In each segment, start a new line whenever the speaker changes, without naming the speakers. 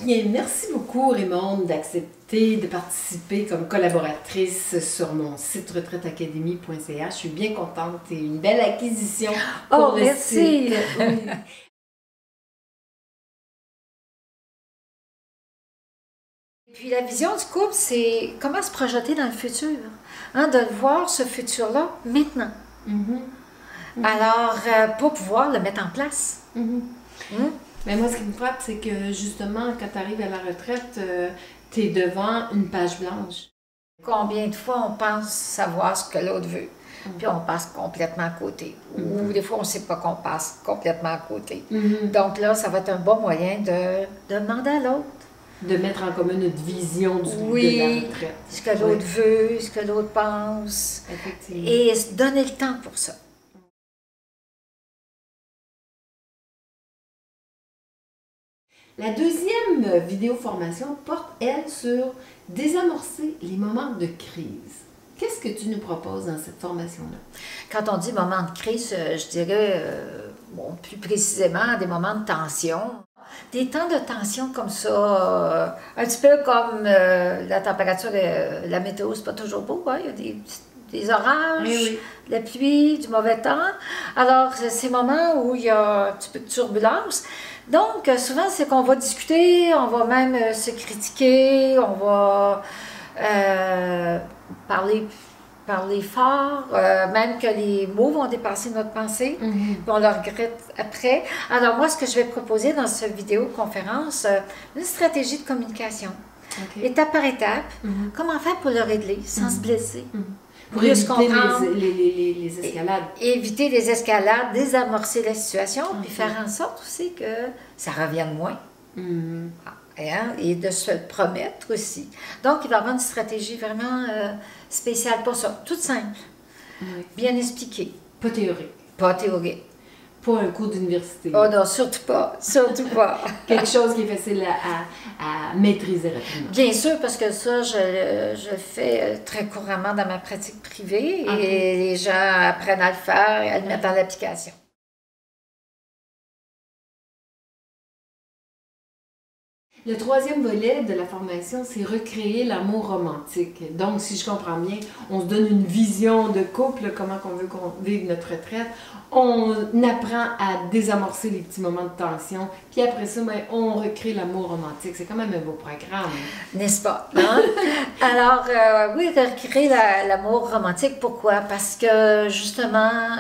bien, merci beaucoup Raymonde d'accepter de participer comme collaboratrice sur mon site retraiteacademy.ca. Je suis bien contente, c'est une belle acquisition pour le
merci.
site. Oui.
Et puis la vision du couple, c'est comment se projeter dans le futur, hein, de voir ce futur-là maintenant. Alors, pour pouvoir le mettre en place.
Mais moi, ce qui me frappe, c'est que justement, quand tu arrives à la retraite, tu es devant une page blanche.
Combien de fois on pense savoir ce que l'autre veut, puis on passe complètement à côté. Ou des fois, on ne sait pas qu'on passe complètement à côté. Donc là, ça va être un bon moyen de demander à l'autre.
De mettre en commun notre vision de la retraite.
Ce que l'autre veut, ce que l'autre pense.
Effectivement.
Et se donner le temps pour ça.
La deuxième vidéo formation porte, elle, sur désamorcer les moments de crise. Qu'est-ce que tu nous proposes dans cette formation-là?
Quand on dit moment de crise, je dirais, bon, plus précisément, des moments de tension. Des temps de tension comme ça, un petit peu comme la température, la météo, c'est pas toujours beau, hein? Il y a des orages, de la pluie, du mauvais temps. Alors, ces moments où il y a un petit peu de turbulence. Donc, souvent, c'est qu'on va discuter, on va même se critiquer, on va parler fort, même que les mots vont dépasser notre pensée, puis on le regrette après. Alors moi, ce que je vais proposer dans cette vidéoconférence, une stratégie de communication, étape par étape, comment faire pour le régler sans se blesser.
Pour éviter les escalades.
Éviter les escalades, désamorcer la situation, puis faire en sorte aussi que ça revienne moins. Et de se le promettre aussi. Donc, il va y avoir une stratégie vraiment spéciale pour ça. Toute simple. Bien expliquée.
Pas théorique.
Pas théorique.
Pas un cours d'université.
Oh non, surtout pas. Surtout pas.
Quelque chose qui est facile à maîtriser rapidement.
Bien sûr, parce que ça, je le fais très couramment dans ma pratique privée et les gens apprennent à le faire et à le mettre en application.
Le troisième volet de la formation, c'est recréer l'amour romantique. Donc, si je comprends bien, on se donne une vision de couple, comment on veut vivre notre retraite. On apprend à désamorcer les petits moments de tension. Puis après ça, on recrée l'amour romantique. C'est quand même un beau programme.
N'est-ce pas? Hein? Alors, oui, recréer l'amour romantique. Pourquoi? Parce que, justement,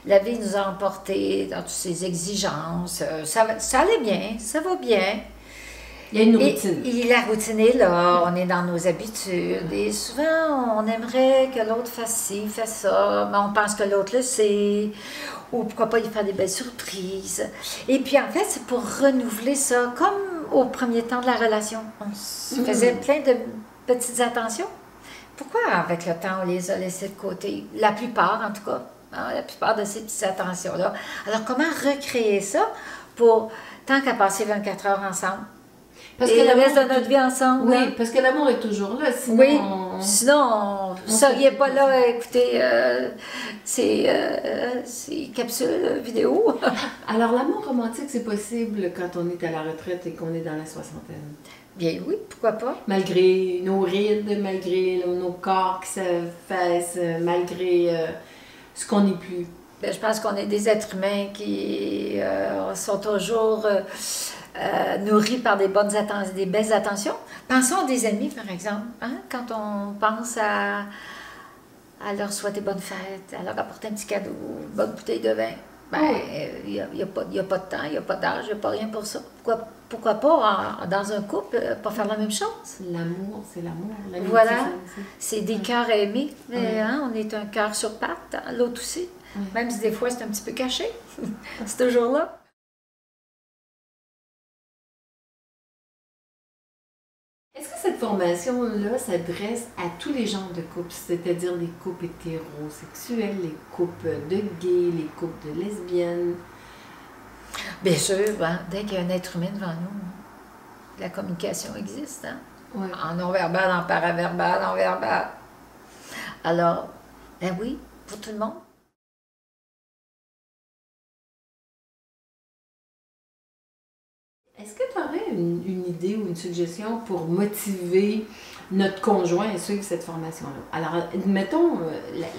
la vie nous a emportés dans toutes ces exigences. Ça allait bien, ça va bien.
Il y a une routine.
Et la routine est là, on est dans nos habitudes. Et souvent, on aimerait que l'autre fasse ci, fasse ça, mais on pense que l'autre le sait. Ou pourquoi pas, il fait des belles surprises. Et puis, en fait, c'est pour renouveler ça, comme au premier temps de la relation. On se faisait plein de petites attentions. Pourquoi, avec le temps, on les a laissées de côté? La plupart, en tout cas. Hein, la plupart de ces petites attentions-là. Alors, comment recréer ça pour, tant qu'à passer 24 heures ensemble? Parce que le reste de notre vie ensemble.
Oui,
hein?
Parce que l'amour est toujours là. Sinon,
oui, sinon, vous ne seriez pas là à écouter ces capsules vidéo.
Alors, l'amour romantique, c'est possible quand on est à la retraite et qu'on est dans la soixantaine.
Bien oui, pourquoi pas.
Malgré nos rides, malgré nos corps qui s'affaissent, malgré ce qu'on n'est plus.
Bien, je pense qu'on est des êtres humains qui sont toujours nourris par des belles attentions. Pensons à des amis, par exemple. Hein? Quand on pense à leur souhaiter bonne fête, à leur apporter un petit cadeau, une bonne bouteille de vin, il n'y a pas de temps, il n'y a pas d'âge, il n'y a pas rien pour ça. Pourquoi pas, dans un couple, pas faire la même chose?
L'amour, c'est l'amour.
Voilà, c'est des cœurs à aimer. Mais, hein, on est un cœur sur pattes, hein, l'autre aussi. Même si des fois c'est un petit peu caché, c'est toujours là.
Est-ce que cette formation-là s'adresse à tous les genres de couples, c'est-à-dire les couples hétérosexuels, les couples de gays, les couples de lesbiennes?
Bien sûr, hein, dès qu'il y a un être humain devant nous, la communication existe. Hein? En non-verbal, en paraverbal, en verbal. Alors, ben oui, pour tout le monde.
Est-ce que tu aurais une idée ou une suggestion pour motiver notre conjoint à suivre cette formation-là? Alors, admettons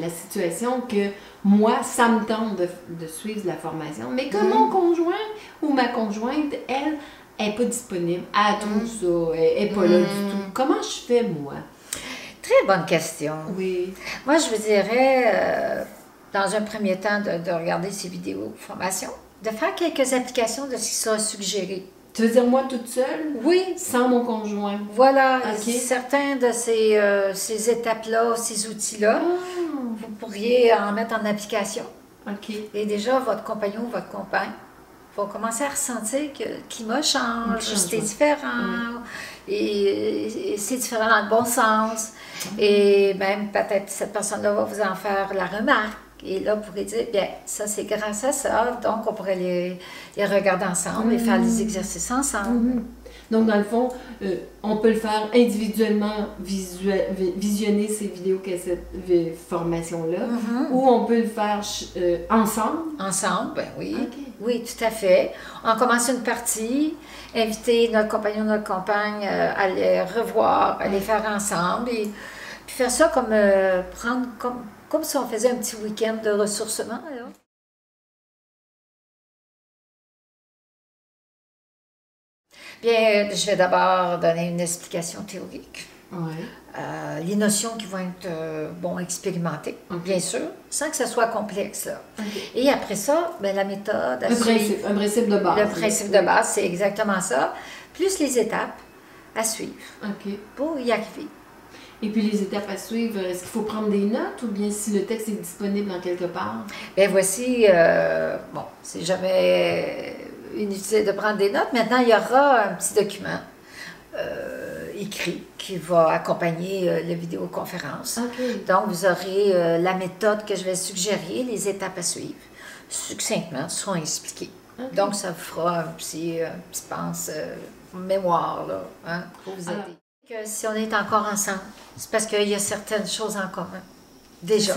la situation que moi, ça me tente de suivre la formation, mais que mon conjoint ou ma conjointe, elle, n'est pas disponible. Elle trouve ça, elle n'est pas là du tout. Comment je fais, moi?
Très bonne question.
Oui.
Moi, je vous dirais, dans un premier temps, de regarder ces vidéos de formation, de faire quelques applications de ce qui sera suggéré.
Tu veux dire moi toute seule?
Oui.
Sans mon conjoint?
Voilà,
Okay.
certains de ces étapes-là, ces outils-là, vous pourriez en mettre en application.
OK.
Et déjà, votre compagnon ou votre compagne va commencer à ressentir que le climat change, c'est différent, et c'est différent dans le bon sens. Et même peut-être cette personne-là va vous en faire la remarque. Et là, vous pourrez dire, bien, ça c'est grâce à ça, donc on pourrait les regarder ensemble et faire les exercices ensemble.
Donc, dans le fond, on peut le faire individuellement, visionner ces vidéocassettes formation-là, ou on peut le faire ensemble.
Ensemble, ben oui.
Okay.
Oui, tout à fait. On commence une partie, inviter notre compagnon, notre compagne à les revoir, à les faire ensemble, et puis faire ça comme prendre comme si on faisait un petit week-end de ressourcement. Là. Bien, je vais d'abord donner une explication théorique.
Ouais.
Les notions qui vont être expérimentées, bien sûr, sans que ce soit complexe. Là. Et après ça, bien, la méthode...
Un principe de base.
Le principe de base, c'est exactement ça. Plus les étapes à suivre pour y arriver.
Et puis les étapes à suivre, est-ce qu'il faut prendre des notes ou bien si le texte est disponible en quelque part?
Bien voici, bon, c'est jamais inutile de prendre des notes. Maintenant, il y aura un petit document écrit qui va accompagner la vidéoconférence. Donc, vous aurez la méthode que je vais suggérer, les étapes à suivre, succinctement, seront expliquées. Donc, ça vous fera un petit mémoire là, hein, pour vous aider. Que si on est encore ensemble, c'est parce qu'il y a certaines choses en commun, déjà.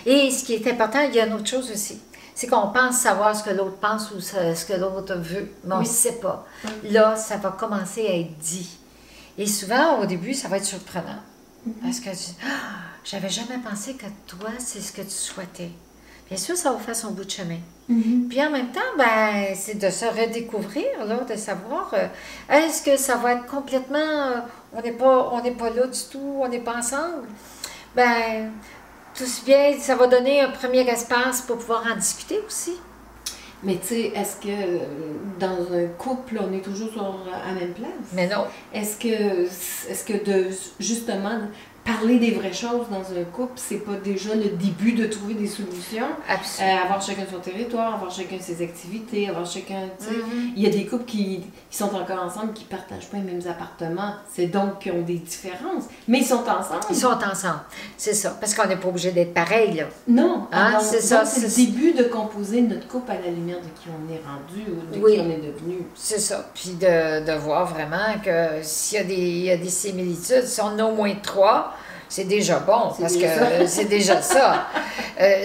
Et ce qui est important, il y a une autre chose aussi, c'est qu'on pense savoir ce que l'autre pense ou ce que l'autre veut, mais on ne sait pas. Là, ça va commencer à être dit. Et souvent, au début, ça va être surprenant. Parce que j'avais jamais pensé que toi, c'est ce que tu souhaitais. Bien sûr, ça va faire son bout de chemin. Puis en même temps, ben, c'est de se redécouvrir, là, de savoir, est-ce que ça va être complètement, on n'est pas là du tout, on n'est pas ensemble. Ben, tout bien, ça va donner un premier espace pour pouvoir en discuter aussi.
Mais tu sais, est-ce que dans un couple, on est toujours à la même place?
Mais non.
Est-ce que de justement parler des vraies choses dans un couple, c'est pas déjà le début de trouver des solutions?
Absolument.
Avoir chacun son territoire, avoir chacun ses activités, avoir chacun, tu sais, il y a des couples qui sont encore ensemble, qui partagent pas les mêmes appartements, c'est donc qu'ils ont des différences, mais ils sont ensemble.
Ils sont ensemble, c'est ça, parce qu'on n'est pas obligé d'être pareil, là.
Non,
hein? C'est ça.
C'est le début de composer notre couple à la lumière de qui on est rendu ou de qui on est devenu.
C'est ça, puis de voir vraiment que s'il y a des similitudes, si on a au moins 3, c'est déjà bon, parce que c'est déjà ça.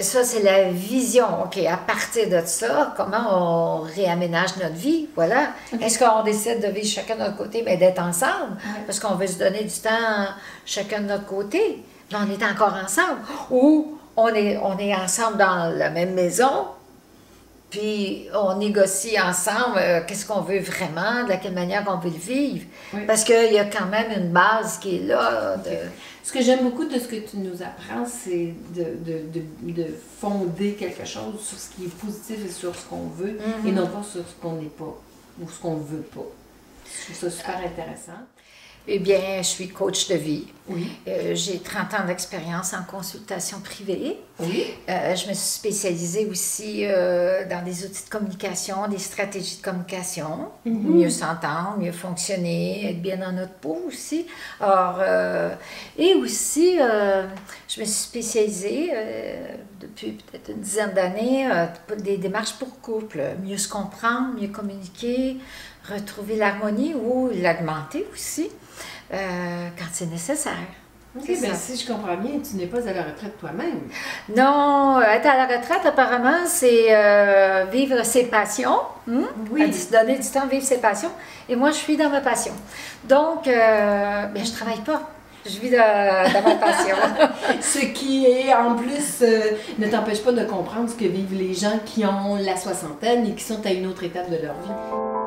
Ça, c'est la vision. OK, à partir de ça, comment on réaménage notre vie, voilà. Est-ce qu'on décide de vivre chacun de notre côté, mais d'être ensemble, parce qu'on veut se donner du temps chacun de notre côté, mais on est encore ensemble, ou on est ensemble dans la même maison, puis on négocie ensemble qu'est-ce qu'on veut vraiment, de quelle manière on veut le vivre. Parce qu'il y a quand même une base qui est là.
Ce que j'aime beaucoup de ce que tu nous apprends, c'est de fonder quelque chose sur ce qui est positif et sur ce qu'on veut, et non pas sur ce qu'on n'est pas ou ce qu'on ne veut pas. Je trouve ça super intéressant.
Eh bien, je suis coach de vie.
Oui.
J'ai 30 ans d'expérience en consultation privée.
Oui.
Je me suis spécialisée aussi dans des outils de communication, des stratégies de communication, mieux s'entendre, mieux fonctionner, être bien dans notre peau aussi. Alors, et aussi, je me suis spécialisée depuis peut-être une dizaine d'années des démarches pour couple, mieux se comprendre, mieux communiquer, retrouver l'harmonie ou l'augmenter aussi quand c'est nécessaire.
OK, bien, si je comprends bien, tu n'es pas à la retraite toi-même.
Non, être à la retraite, apparemment, c'est vivre ses passions.
Oui.
Se donner du temps à vivre ses passions. Et moi, je suis dans ma passion. Donc, je travaille pas. Je vis dans ma passion.
Ce qui est, en plus, ne t'empêche pas de comprendre ce que vivent les gens qui ont la soixantaine et qui sont à une autre étape de leur vie.